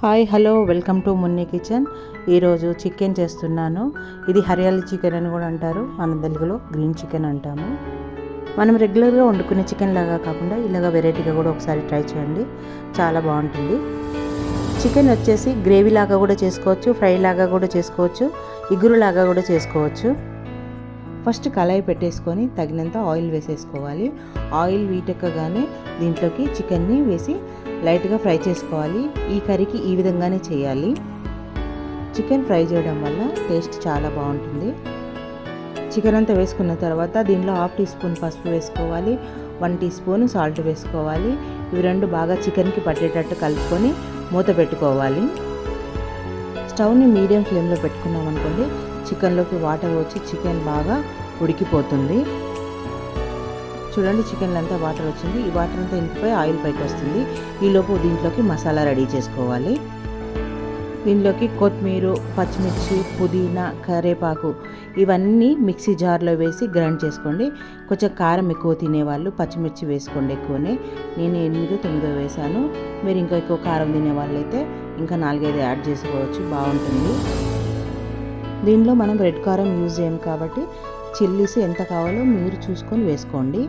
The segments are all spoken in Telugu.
Hi hello welcome to Munni kitchen. ఈరోజు చికెన్ చేస్తున్నాను. ఇది హరియాలి చికెన్ అని కూడా అంటారు, మన తెలుగులో గ్రీన్ చికెన్ అంటాము. మనం రెగ్యులర్గా వండుకునే చికెన్ లాగా కాకుండా ఇలాగ వెరైటీగా కూడా ఒకసారి ట్రై చేయండి, చాలా బాగుంటుంది. చికెన్ వచ్చేసి గ్రేవీ లాగా కూడా చేసుకోవచ్చు, ఫ్రై లాగా కూడా చేసుకోవచ్చు, ఇగురు లాగా కూడా చేసుకోవచ్చు. ఫస్ట్ కళాయి పెట్టేసుకొని తగినంత ఆయిల్ వేసేసుకోవాలి. ఆయిల్ వీటెక్కగానే దీంట్లోకి చికెన్ని వేసి లైట్గా ఫ్రై చేసుకోవాలి. ఈ కర్రీకి ఈ విధంగానే చేయాలి. చికెన్ ఫ్రై చేయడం వల్ల టేస్ట్ చాలా బాగుంటుంది. చికెన్ అంతా వేసుకున్న తర్వాత దీనిలో 1/2 టీ స్పూన్ పసుపు వేసుకోవాలి, 1 టీ స్పూన్ సాల్ట్ వేసుకోవాలి. ఇవి రెండు బాగా చికెన్కి పట్టేటట్టు కలుపుకొని మూత పెట్టుకోవాలి. స్టవ్ని మీడియం ఫ్లేమ్లో పెట్టుకున్నాం అనుకోండి, చికెన్లోకి వాటర్ వచ్చి చికెన్ బాగా ఉడికిపోతుంది. చూడండి, చికెన్లో అంతా వాటర్ వచ్చింది. ఈ వాటర్ అంతా ఇంకిపోయి ఆయిల్ పైకి వస్తుంది. ఈలోపు దీంట్లోకి మసాలా రెడీ చేసుకోవాలి. దీనిలోకి కొత్తిమీర, పచ్చిమిర్చి, పుదీనా, కరివేపాకు ఇవన్నీ మిక్సీ జార్లో వేసి గ్రైండ్ చేసుకోండి. కొంచెం కారం ఎక్కువ తినేవాళ్ళు పచ్చిమిర్చి వేసుకోండి ఎక్కువనే. నేను 8-9 వేసాను. మీరు ఇంకా ఎక్కువ కారం తినేవాళ్ళు అయితే ఇంకా 4-5 యాడ్ చేసుకోవచ్చు, బాగుంటుంది. దీనిలో మనం రెడ్ కారం యూజ్ చేయం కాబట్టి చిల్లీస్ ఎంత కావాలో మీరు చూసుకొని వేసుకోండి.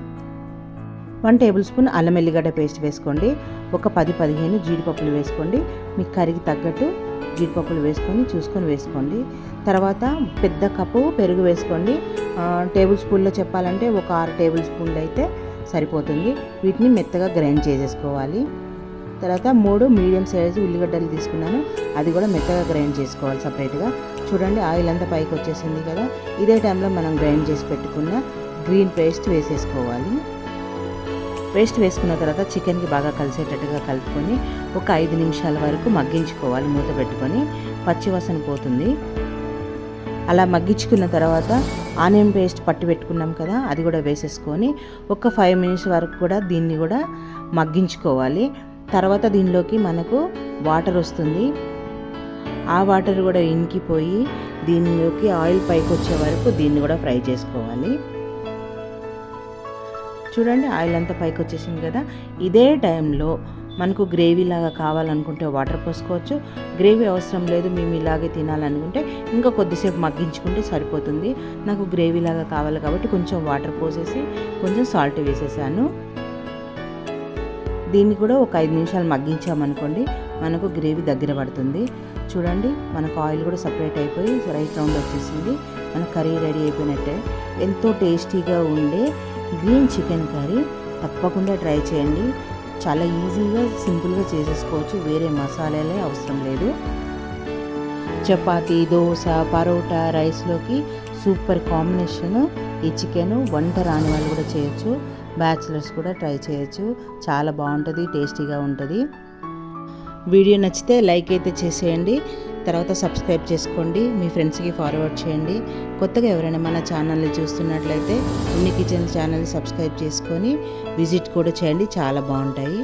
1 టేబుల్ స్పూన్ అల్లం ఎల్లిగడ్డ పేస్ట్ వేసుకోండి. ఒక 10-15 జీడిపప్పులు వేసుకోండి. మీ కర్రీకి తగ్గట్టు జీడిపప్పులు వేసుకొని చూసుకొని వేసుకోండి. తర్వాత పెద్ద కప్పు పెరుగు వేసుకోండి. టేబుల్ స్పూన్లో చెప్పాలంటే ఒక 6 టేబుల్ స్పూన్లు అయితే సరిపోతుంది. వీటిని మెత్తగా గ్రైండ్ చేసేసుకోవాలి. తర్వాత 3 మీడియం సైజు ఉల్లిగడ్డలు తీసుకున్నాను, అది కూడా మెత్తగా గ్రైండ్ చేసుకోవాలి సపరేట్గా. చూడండి, ఆయిల్ అంతా పైకి వచ్చేసింది కదా. ఇదే టైంలో మనం గ్రైండ్ చేసి పెట్టుకున్న గ్రీన్ పేస్ట్ వేసేసుకోవాలి. పేస్ట్ వేసుకున్న తర్వాత చికెన్కి బాగా కలిసేటట్టుగా కలుపుకొని ఒక 5 నిమిషాల వరకు మగ్గించుకోవాలి. మూత పెట్టుకొని పచ్చివాసన పోతుంది. అలా మగ్గించుకున్న తర్వాత ఆనియన్ పేస్ట్ పట్టి పెట్టుకున్నాం కదా, అది కూడా వేసేసుకొని ఒక 5 మినిట్స్ వరకు కూడా దీన్ని కూడా మగ్గించుకోవాలి. తర్వాత దీనిలోకి మనకు వాటర్ వస్తుంది. ఆ వాటర్ కూడా ఇంకిపోయి దీనిలోకి ఆయిల్ పైకి వచ్చే వరకు దీన్ని కూడా ఫ్రై చేసుకోవాలి. చూడండి, ఆయిల్ అంతా పైకి వచ్చేసింది కదా. ఇదే టైంలో మనకు గ్రేవీ లాగా కావాలనుకుంటే వాటర్ పోసుకోవచ్చు. గ్రేవీ అవసరం లేదు, మేము ఇలాగే తినాలనుకుంటే ఇంకా కొద్దిసేపు మగ్గించుకుంటే సరిపోతుంది. నాకు గ్రేవీ లాగా కావాలి కాబట్టి కొంచెం వాటర్ పోసేసి కొంచెం సాల్ట్ వేసేసాను. దీన్ని కూడా ఒక 5 నిమిషాలు మగ్గించామనుకోండి, మనకు గ్రేవీ దగ్గర పడుతుంది. చూడండి, మనకు ఆయిల్ కూడా సపరేట్ అయిపోయి రైట్ రౌండ్ వచ్చేసింది. మన కర్రీ రెడీ అయిపోయినట్టే. ఎంతో టేస్టీగా ఉండే గ్రీన్ చికెన్ కర్రీ తప్పకుండా ట్రై చేయండి. చాలా ఈజీగా సింపుల్గా చేసేసుకోవచ్చు, వేరే మసాలాలే అవసరం లేదు. చపాతీ, దోశ, పరోటా, రైస్లోకి సూపర్ కాంబినేషన్ ఈ చికెన్. వంట రాని వాళ్ళు కూడా చేయొచ్చు, బ్యాచిలర్స్ కూడా ట్రై చేయొచ్చు. చాలా బాగుంటుంది, టేస్టీగా ఉంటుంది. వీడియో నచ్చితే లైక్ అయితే చేసేయండి. తర్వాత సబ్స్క్రైబ్ చేసుకోండి, మీ ఫ్రెండ్స్కి ఫార్వర్డ్ చేయండి. కొత్తగా ఎవరైనా మన ఛానల్ని చూస్తున్నట్లయితే మున్ని కిచెన్ ఛానల్ని సబ్స్క్రైబ్ చేసుకొని విజిట్ కూడా చేయండి, చాలా బాగుంటాయి.